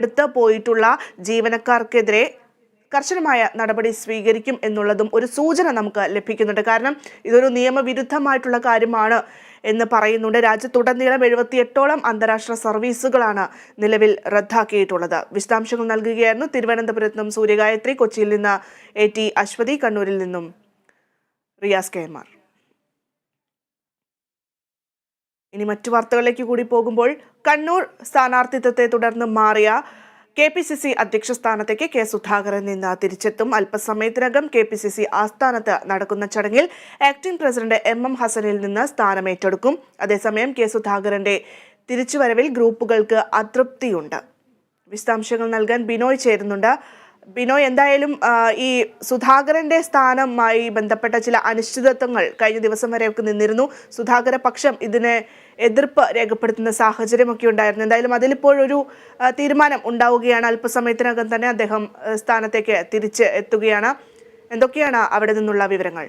എടുത്ത് പോയിട്ടുള്ള ജീവനക്കാർക്കെതിരെ കർശനമായ നടപടി സ്വീകരിക്കും എന്നുള്ളതും ഒരു സൂചന നമുക്ക് ലഭിക്കുന്നുണ്ട്. കാരണം ഇതൊരു നിയമവിരുദ്ധമായിട്ടുള്ള കാര്യമാണ് എന്ന് പറയുന്നുണ്ട്. രാജ്യത്തുടനീളം 78ഓളം അന്താരാഷ്ട്ര സർവീസുകളാണ് നിലവിൽ റദ്ദാക്കിയിട്ടുള്ളത്. വിശദാംശങ്ങൾ നൽകുകയായിരുന്നു തിരുവനന്തപുരത്ത് നിന്നും സൂര്യഗായത്രി, കൊച്ചിയിൽ നിന്ന് AT അശ്വതി, കണ്ണൂരിൽ നിന്നും റിയാസ് KMR. ഇനി മറ്റു വാർത്തകളിലേക്ക് കൂടി പോകുമ്പോൾ, കണ്ണൂർ സ്ഥാനാർത്ഥിത്വത്തെ തുടർന്ന് മാറിയ KPCC അധ്യക്ഷ സ്ഥാനത്തേക്ക് K സുധാകരൻ നിന്ന് തിരിച്ചെത്തും. അല്പസമയത്തിനകം KPCC ആസ്ഥാനത്ത് നടക്കുന്ന ചടങ്ങിൽ ആക്ടിംഗ് പ്രസിഡന്റ് MM ഹസനിൽ നിന്ന് സ്ഥാനമേറ്റെടുക്കും. അതേസമയം K സുധാകരന്റെ തിരിച്ചുവരവിൽ ഗ്രൂപ്പുകൾക്ക് അതൃപ്തിയുണ്ട്. വിശദാംശങ്ങൾ നൽകാൻ ബിനോയ് ചേരുന്നുണ്ട്. ബിനോയ്, എന്തായാലും ഈ സുധാകരന്റെ സ്ഥാനവുമായി ബന്ധപ്പെട്ട ചില അനിശ്ചിതത്വങ്ങൾ കഴിഞ്ഞ ദിവസം വരെയൊക്കെ നിന്നിരുന്നു. സുധാകര പക്ഷം ഇതിനെ എതിർപ്പ് രേഖപ്പെടുത്തുന്ന സാഹചര്യമൊക്കെ ഉണ്ടായിരുന്നു. എന്തായാലും അതിലിപ്പോഴൊരു തീരുമാനം ഉണ്ടാവുകയാണ്. അല്പസമയത്തിനകം തന്നെ അദ്ദേഹം സ്ഥാനത്തേക്ക് തിരിച്ച് എത്തുകയാണ്. എന്തൊക്കെയാണ് അവിടെ നിന്നുള്ള വിവരങ്ങൾ?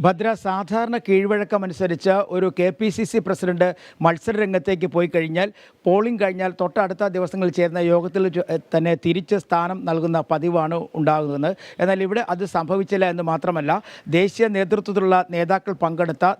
ഭദ്ര, സാധാരണ കീഴ്വഴക്കമനുസരിച്ച് ഒരു KPCC പ്രസിഡന്റ് മത്സര രംഗത്തേക്ക് പോയി കഴിഞ്ഞാൽ, പോളിംഗ് കഴിഞ്ഞാൽ തൊട്ടടുത്ത ദിവസങ്ങളിൽ ചേർന്ന യോഗത്തിൽ തന്നെ തിരിച്ച് സ്ഥാനം നൽകുന്ന പതിവാണ് ഉണ്ടാകുന്നത്. എന്നാൽ ഇവിടെ അത് സംഭവിച്ചില്ല എന്ന് മാത്രമല്ല, ദേശീയ നേതൃത്വത്തിലുള്ള നേതാക്കൾ പങ്കെടുത്ത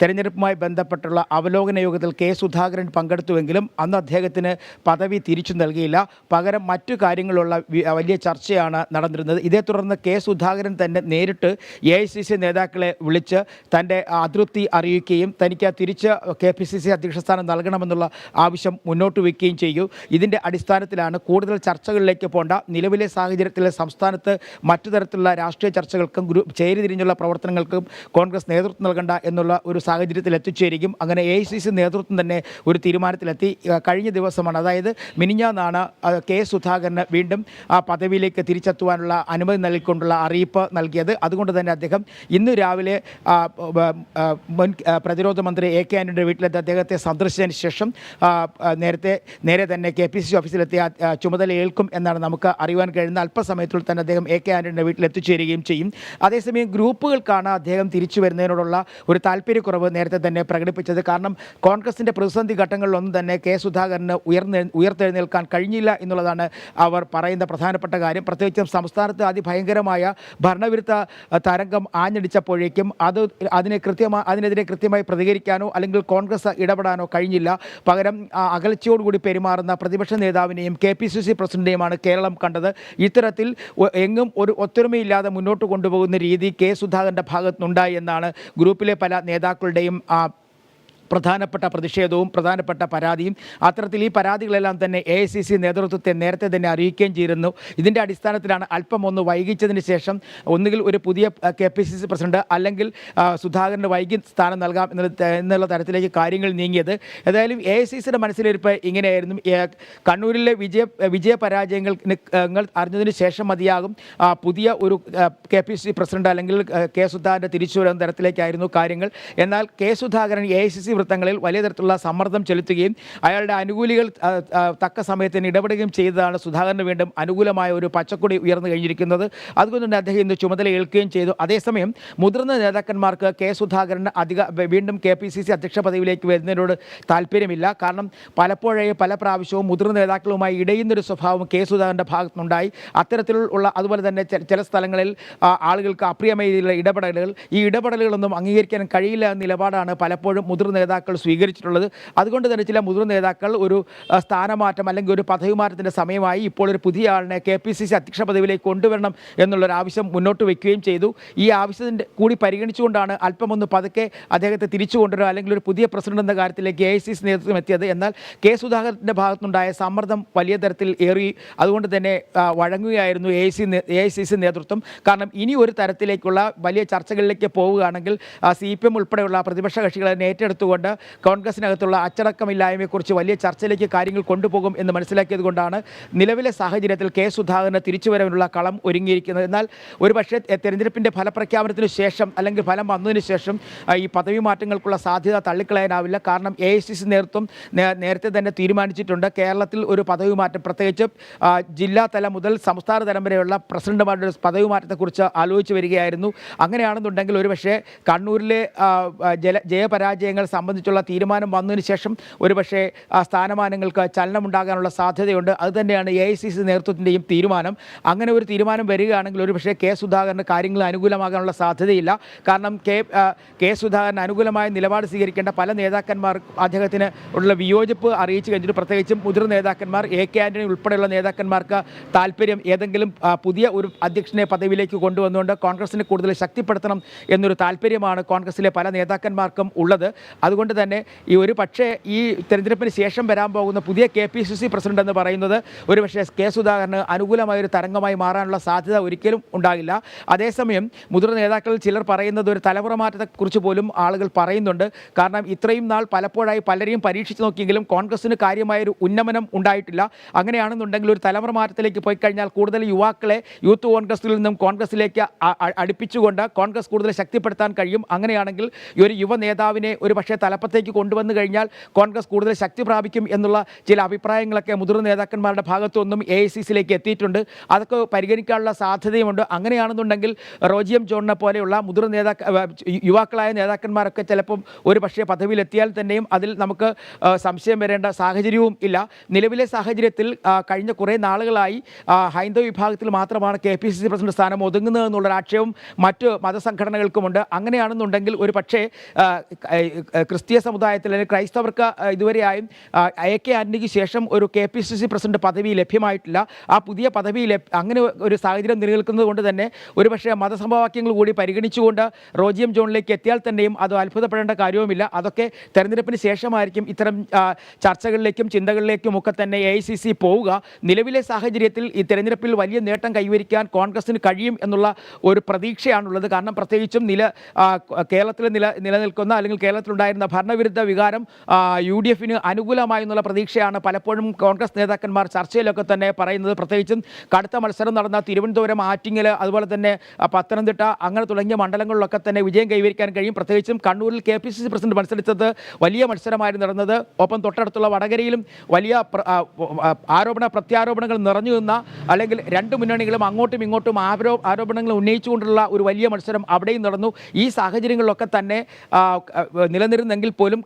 തെരഞ്ഞെടുപ്പുമായി ബന്ധപ്പെട്ടുള്ള അവലോകന യോഗത്തിൽ K സുധാകരൻ പങ്കെടുത്തുവെങ്കിലും അന്ന് അദ്ദേഹത്തിന് പദവി തിരിച്ചു നൽകിയില്ല. പകരം മറ്റു കാര്യങ്ങളുള്ള വലിയ ചർച്ചയാണ് നടന്നിരുന്നത്. ഇതേ തുടർന്ന് K സുധാകരൻ തന്നെ നേരിട്ട് AICC നേതാക്കളെ വിളിച്ച് തൻ്റെ അതൃപ്തി അറിയിക്കുകയും തനിക്ക് തിരിച്ച് KPCC അധ്യക്ഷ സ്ഥാനം നൽകണമെന്നുള്ള ആവശ്യം മുന്നോട്ട് വയ്ക്കുകയും ചെയ്യൂ. ഇതിൻ്റെ അടിസ്ഥാനത്തിലാണ് കൂടുതൽ ചർച്ചകളിലേക്ക് പോകേണ്ട, നിലവിലെ സാഹചര്യത്തിൽ സംസ്ഥാനത്ത് മറ്റു തരത്തിലുള്ള രാഷ്ട്രീയ ചർച്ചകൾക്കും ചേരിതിരിഞ്ഞുള്ള പ്രവർത്തനങ്ങൾക്കും കോൺഗ്രസ് നേതൃത്വം നൽകേണ്ട എന്നുള്ള ഒരു സാഹചര്യത്തിൽ എത്തിച്ചേരുകയും അങ്ങനെ AICC നേതൃത്വം തന്നെ ഒരു തീരുമാനത്തിലെത്തി. കഴിഞ്ഞ ദിവസമാണ്, അതായത് മിനിഞ്ഞാന്നാണ് K സുധാകരന് വീണ്ടും ആ പദവിയിലേക്ക് തിരിച്ചെത്തുവാനുള്ള അനുമതി നൽകിക്കൊണ്ടുള്ള അറിയിപ്പ് നൽകിയത്. അതുകൊണ്ട് തന്നെ അദ്ദേഹം ഇന്ന് രാവിലെ മുൻ പ്രതിരോധ മന്ത്രി AK ആന്റണിയുടെ വീട്ടിലെത്തി അദ്ദേഹത്തെ സന്ദർശിച്ചതിന് ശേഷം നേരെ തന്നെ KPCC ഓഫീസിലെത്തി ചുമതല ഏൽക്കും എന്നാണ് നമുക്ക് അറിയാൻ കഴിയുന്നത്. അല്പസമയത്തിൽ തന്നെ അദ്ദേഹം AK ആന്റണിയുടെ വീട്ടിലെത്തിച്ചേരുകയും ചെയ്യും. അതേസമയം ഗ്രൂപ്പുകൾക്കാണ് അദ്ദേഹം തിരിച്ചു വരുന്നതിനോടുള്ള ഒരു താല്പര്യക്കുറവ് നേരത്തെ തന്നെ പ്രകടിപ്പിച്ചത്. കാരണം കോൺഗ്രസിൻ്റെ പ്രതിസന്ധി ഘട്ടങ്ങളിലൊന്നും തന്നെ K സുധാകരന് ഉയർത്തെഴുന്നേൽക്കാൻ കഴിഞ്ഞില്ല എന്നുള്ളതാണ് അവർ പറയുന്ന പ്രധാനപ്പെട്ട കാര്യം. പ്രത്യേകിച്ചും സംസ്ഥാനത്ത് അതിഭയങ്കരമായ ഭരണവിരുദ്ധ തരംഗം ആഞ്ഞടിച്ചപ്പോഴേക്കും അതിനെതിരെ കൃത്യമായി പ്രതികരിക്കാനോ അല്ലെങ്കിൽ കോൺഗ്രസ് ഇടപെടാനോ കഴിഞ്ഞില്ല. പകരം അകൽച്ചയോടുകൂടി പെരുമാറുന്ന പ്രതിപക്ഷ നേതാവിനെയും KPCC പ്രസിഡന്റിനെയുമാണ് കേരളം കണ്ടത്. ഇത്തരത്തിൽ എങ്ങും ഒരു ഒത്തൊരുമയില്ലാതെ മുന്നോട്ട് കൊണ്ടുപോകുന്ന രീതി K സുധാകരൻ്റെ ഭാഗത്തുനിന്നുണ്ടായി എന്നാണ് ഗ്രൂപ്പിലെ പല നേതാക്കളുടെയും പ്രധാനപ്പെട്ട പ്രതിഷേധവും പ്രധാനപ്പെട്ട പരാതിയും. അത്തരത്തിൽ ഈ പരാതികളെല്ലാം തന്നെ AICC നേതൃത്വത്തെ നേരത്തെ തന്നെ അറിയിക്കുകയും ചെയ്തിരുന്നു. ഇതിൻ്റെ അടിസ്ഥാനത്തിലാണ് അല്പം ഒന്ന് വൈകിച്ചതിന് ശേഷം ഒന്നുകിൽ ഒരു പുതിയ KPCC പ്രസിഡന്റ് അല്ലെങ്കിൽ സുധാകരന് വൈകി സ്ഥാനം നൽകാം എന്നുള്ള തരത്തിലേക്ക് കാര്യങ്ങൾ നീങ്ങിയത്. ഏതായാലും AICCയുടെ മനസ്സിലിരിപ്പ് ഇങ്ങനെയായിരുന്നു. കണ്ണൂരിലെ വിജയപരാജയങ്ങൾ അറിഞ്ഞതിന് ശേഷം മതിയാകും പുതിയ ഒരു KPCC പ്രസിഡന്റ് അല്ലെങ്കിൽ K സുധാകരൻ്റെ തിരിച്ചുവരുന്ന തരത്തിലേക്കായിരുന്നു കാര്യങ്ങൾ. എന്നാൽ K സുധാകരൻ AICC വൃത്തങ്ങളിൽ വലിയ തരത്തിലുള്ള സമ്മർദ്ദം ചെലുത്തുകയും അയാളുടെ അനുകൂലികൾ തക്ക സമയത്തിന് ഇടപെടുകയും ചെയ്തതാണ് സുധാകരന് വീണ്ടും അനുകൂലമായ ഒരു പച്ചക്കൊടി ഉയർന്നു കഴിഞ്ഞിരിക്കുന്നത്. അതുകൊണ്ട് തന്നെ അദ്ദേഹം ഇന്ന് ചുമതല ഏൽക്കുകയും ചെയ്തു. അതേസമയം മുതിർന്ന നേതാക്കന്മാർക്ക് K സുധാകരൻ വീണ്ടും KPCC അധ്യക്ഷ പദവിയിലേക്ക് വരുന്നതിനോട് താല്പര്യമില്ല. കാരണം പല പ്രാവശ്യവും മുതിർന്ന നേതാക്കളുമായി ഇടയുന്നൊരു സ്വഭാവം K സുധാകരൻ്റെ ഭാഗത്തുനിന്നുണ്ടായി. അത്തരത്തിലുള്ള അതുപോലെ തന്നെ ചില സ്ഥലങ്ങളിൽ ആളുകൾക്ക് അപ്രിയമായ രീതിയിലുള്ള ഇടപെടലുകൾ, ഈ ഇടപെടലുകളൊന്നും അംഗീകരിക്കാൻ കഴിയില്ല എന്ന നിലപാടാണ് പലപ്പോഴും മുതിർന്ന നേതാക്കൾ സ്വീകരിച്ചിട്ടുള്ളത്. അതുകൊണ്ട് തന്നെ ചില മുതിർന്ന നേതാക്കൾ ഒരു സ്ഥാനമാറ്റം അല്ലെങ്കിൽ ഒരു പദവി മാറ്റത്തിൻ്റെ സമയമായി ഇപ്പോൾ ഒരു പുതിയ ആളിനെ KPCC അധ്യക്ഷ പദവിയിലേക്ക് കൊണ്ടുവരണം എന്നുള്ളൊരു ആവശ്യം മുന്നോട്ട് വയ്ക്കുകയും ചെയ്തു. ഈ ആവശ്യത്തിൻ്റെ കൂടി പരിഗണിച്ചുകൊണ്ടാണ് അല്പമൊന്ന് പതുക്കെ അദ്ദേഹത്തെ തിരിച്ചു കൊണ്ടുവരിക അല്ലെങ്കിൽ ഒരു പുതിയ പ്രസിഡന്റ് എന്ന കാര്യത്തിലേക്ക് AICC നേതൃത്വം എത്തിയത്. എന്നാൽ K സുധാകരൻ്റെ ഭാഗത്തുനിന്നുണ്ടായ സമ്മർദ്ദം വലിയ തരത്തിൽ ഏറി. അതുകൊണ്ട് തന്നെ വഴങ്ങുകയായിരുന്നു AICC നേതൃത്വം. കാരണം ഇനി ഒരു തരത്തിലേക്കുള്ള വലിയ ചർച്ചകളിലേക്ക് പോവുകയാണെങ്കിൽ CPM ഉൾപ്പെടെയുള്ള പ്രതിപക്ഷ കക്ഷികളെ ഏറ്റെടുത്തുകൊണ്ട് കോൺഗ്രസിനകത്തുള്ള അച്ചടക്കമില്ലായ്മയെക്കുറിച്ച് വലിയ ചർച്ചയിലേക്ക് കാര്യങ്ങൾ കൊണ്ടുപോകും എന്ന് മനസ്സിലാക്കിയത് കൊണ്ടാണ് നിലവിലെ സാഹചര്യത്തിൽ K സുധാകരന് തിരിച്ചുവരവിനുള്ള കളം ഒരുങ്ങിയിരിക്കുന്നത്. എന്നാൽ ഒരുപക്ഷെ തെരഞ്ഞെടുപ്പിൻ്റെ ഫലപ്രഖ്യാപനത്തിന് ശേഷം അല്ലെങ്കിൽ ഫലം വന്നതിന് ശേഷം ഈ പദവി മാറ്റങ്ങൾക്കുള്ള സാധ്യത തള്ളിക്കളയാനാവില്ല. കാരണം AICC നേതൃത്വം നേരത്തെ തന്നെ തീരുമാനിച്ചിട്ടുണ്ട് കേരളത്തിൽ ഒരു പദവി മാറ്റം, പ്രത്യേകിച്ച് ജില്ലാ തലം മുതൽ സംസ്ഥാന തലം വരെയുള്ള പ്രസിഡന്റുമാരുടെ പദവി മാറ്റത്തെക്കുറിച്ച് ആലോചിച്ച് വരികയായിരുന്നു. അങ്ങനെയാണെന്നുണ്ടെങ്കിൽ ഒരുപക്ഷെ കണ്ണൂരിലെ ജയപരാജയങ്ങൾ സംബന്ധിച്ചുള്ള തീരുമാനം വന്നതിന് ശേഷം ഒരുപക്ഷേ സ്ഥാനമാനങ്ങൾക്ക് ചലനമുണ്ടാകാനുള്ള സാധ്യതയുണ്ട്. അതുതന്നെയാണ് AICC നേതൃത്വത്തിൻ്റെയും തീരുമാനം. അങ്ങനെ ഒരു തീരുമാനം വരികയാണെങ്കിൽ ഒരുപക്ഷേ കെ സുധാകരന് കാര്യങ്ങൾ അനുകൂലമാകാനുള്ള സാധ്യതയില്ല. കാരണം കെ സുധാകരന് അനുകൂലമായ നിലപാട് സ്വീകരിക്കേണ്ട പല നേതാക്കന്മാർ അദ്ദേഹത്തിന് ഉള്ള വിയോജിപ്പ് അറിയിച്ചു കഴിഞ്ഞിട്ട്, പ്രത്യേകിച്ചും മുതിർന്ന നേതാക്കന്മാർ AK ആന്റണി ഉൾപ്പെടെയുള്ള നേതാക്കന്മാർക്ക് താല്പര്യം ഏതെങ്കിലും പുതിയ ഒരു അധ്യക്ഷനെ പദവിയിലേക്ക് കൊണ്ടുവന്നുകൊണ്ട് കോൺഗ്രസിനെ കൂടുതൽ ശക്തിപ്പെടുത്തണം എന്നൊരു താല്പര്യമാണ് കോൺഗ്രസിലെ പല നേതാക്കന്മാർക്കും ഉള്ളത്. അതുകൊണ്ട് തന്നെ ഒരു പക്ഷേ ഈ തെരഞ്ഞെടുപ്പിന് ശേഷം വരാൻ പോകുന്ന പുതിയ KPCC പ്രസിഡന്റ് എന്ന് പറയുന്നത് ഒരുപക്ഷേ കെ സുധാകരന് അനുകൂലമായൊരു തരംഗമായി മാറാനുള്ള സാധ്യത ഒരിക്കലും ഉണ്ടാകില്ല. അതേസമയം മുതിർന്ന നേതാക്കളിൽ ചിലർ പറയുന്നത് ഒരു തലമുറ മാറ്റത്തെക്കുറിച്ച് പോലും ആളുകൾ പറയുന്നുണ്ട്. കാരണം ഇത്രയും നാൾ പലപ്പോഴായി പലരെയും പരീക്ഷിച്ച് നോക്കിയെങ്കിലും കോൺഗ്രസിന് കാര്യമായൊരു ഉന്നമനം ഉണ്ടായിട്ടില്ല. അങ്ങനെയാണെന്നുണ്ടെങ്കിൽ ഒരു തലമുറ മാറ്റത്തിലേക്ക് പോയി കഴിഞ്ഞാൽ കൂടുതൽ യുവാക്കളെ യൂത്ത് കോൺഗ്രസിൽ നിന്നും കോൺഗ്രസിലേക്ക് അടുപ്പിച്ചുകൊണ്ട് കോൺഗ്രസ് കൂടുതൽ ശക്തിപ്പെടുത്താൻ കഴിയും. അങ്ങനെയാണെങ്കിൽ ഈ ഒരു യുവ നേതാവിനെ ഒരു പക്ഷേ തലപ്പത്തേക്ക് കൊണ്ടുവന്നു കഴിഞ്ഞാൽ കോൺഗ്രസ് കൂടുതൽ ശക്തി പ്രാപിക്കും എന്നുള്ള ചില അഭിപ്രായങ്ങളൊക്കെ മുതിർന്ന നേതാക്കന്മാരുടെ ഭാഗത്തുനിന്നും AICCയിലേക്ക് എത്തിയിട്ടുണ്ട്. അതൊക്കെ പരിഗണിക്കാനുള്ള സാധ്യതയുമുണ്ട്. അങ്ങനെയാണെന്നുണ്ടെങ്കിൽ റോജി എം ജോണിനെ പോലെയുള്ള മുതിർന്ന യുവാക്കളായ നേതാക്കന്മാരൊക്കെ ചിലപ്പം ഒരു പക്ഷേ പദവിയിലെത്തിയാൽ തന്നെയും അതിൽ നമുക്ക് സംശയം വരേണ്ട സാഹചര്യവും ഇല്ല. നിലവിലെ സാഹചര്യത്തിൽ കഴിഞ്ഞ കുറേ നാളുകളായി ഹൈന്ദവ വിഭാഗത്തിൽ മാത്രമാണ് KPCC പ്രസിഡന്റ് സ്ഥാനം ഒതുങ്ങുന്നത് എന്നുള്ളൊരു ആക്ഷേപം മറ്റ് മതസംഘടനകൾക്കുമുണ്ട്. അങ്ങനെയാണെന്നുണ്ടെങ്കിൽ ഒരു പക്ഷേ ക്രിസ്തീയ സമുദായത്തിൽ അല്ലെങ്കിൽ ക്രൈസ്തവർക്ക് ഇതുവരെയായും AK ആന്റണിക്ക് ശേഷം ഒരു KPCC പ്രസിഡന്റ് പദവി ലഭ്യമായിട്ടില്ല. ആ പുതിയ പദവി അങ്ങനെ ഒരു സാഹചര്യം നിലനിൽക്കുന്നത് കൊണ്ട് തന്നെ ഒരുപക്ഷേ മതസമവാക്യങ്ങൾ കൂടി പരിഗണിച്ചുകൊണ്ട് റോജി എം ജോണിലേക്ക് എത്തിയാൽ തന്നെയും അത് അത്ഭുതപ്പെടേണ്ട കാര്യവുമില്ല. അതൊക്കെ തെരഞ്ഞെടുപ്പിന് ശേഷമായിരിക്കും ഇത്തരം ചർച്ചകളിലേക്കും ചിന്തകളിലേക്കും ഒക്കെ തന്നെ AICC പോവുക. നിലവിലെ സാഹചര്യത്തിൽ ഈ തെരഞ്ഞെടുപ്പിൽ വലിയ നേട്ടം കൈവരിക്കാൻ കോൺഗ്രസിന് കഴിയും എന്നുള്ള ഒരു പ്രതീക്ഷയാണുള്ളത്. കാരണം പ്രത്യേകിച്ചും കേരളത്തിൽ നിലനിൽക്കുന്ന അല്ലെങ്കിൽ കേരളത്തിലുണ്ടായിരുന്ന ഭരണവിരുദ്ധ വികാരം UDFന് അനുകൂലമായി എന്നുള്ള പ്രതീക്ഷയാണ് പലപ്പോഴും കോൺഗ്രസ് നേതാക്കന്മാർ ചർച്ചയിലൊക്കെ തന്നെ പറയുന്നത്. പ്രത്യേകിച്ചും കടുത്ത മത്സരം നടന്ന തിരുവനന്തപുരം, ആറ്റിങ്ങൽ, അതുപോലെ തന്നെ പത്തനംതിട്ട അങ്ങനെ തുടങ്ങിയ മണ്ഡലങ്ങളിലൊക്കെ തന്നെ വിജയം കൈവരിക്കാൻ കഴിയും. പ്രത്യേകിച്ചും കണ്ണൂരിൽ KPCC പ്രസിഡന്റ് മത്സരിച്ചത് വലിയ മത്സരമായിരുന്നു നടന്നത്. ഒപ്പം തൊട്ടടുത്തുള്ള വടകരയിലും വലിയ പ്രത്യാരോപണങ്ങൾ നിറഞ്ഞു നിന്ന, അല്ലെങ്കിൽ രണ്ട് മുന്നണികളും അങ്ങോട്ടും ഇങ്ങോട്ടും ആരോപണങ്ങൾ ഉന്നയിച്ചുകൊണ്ടുള്ള ഒരു വലിയ മത്സരം അവിടെയും നടന്നു. ഈ സാഹചര്യങ്ങളിലൊക്കെ തന്നെ നിലനിരുന്നെങ്കിൽ പോലും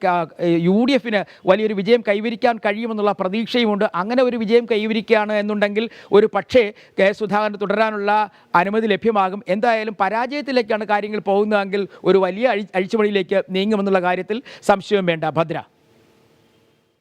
UDFന് വലിയൊരു വിജയം കൈവരിക്കാൻ കഴിയുമെന്നുള്ള പ്രതീക്ഷയുമുണ്ട്. അങ്ങനെ ഒരു വിജയം കൈവരിക്കുകയാണ് എന്നുണ്ടെങ്കിൽ ഒരു പക്ഷേ കെ സുധാകരൻ തുടരാനുള്ള അനുമതി ലഭ്യമാകും. എന്തായാലും പരാജയത്തിലേക്കാണ് കാര്യങ്ങൾ പോകുന്നതെങ്കിൽ ഒരു വലിയ അഴിച്ചുപണിയിലേക്ക് നീങ്ങുമെന്നുള്ള കാര്യത്തിൽ സംശയം വേണ്ട. ഭദ്ര.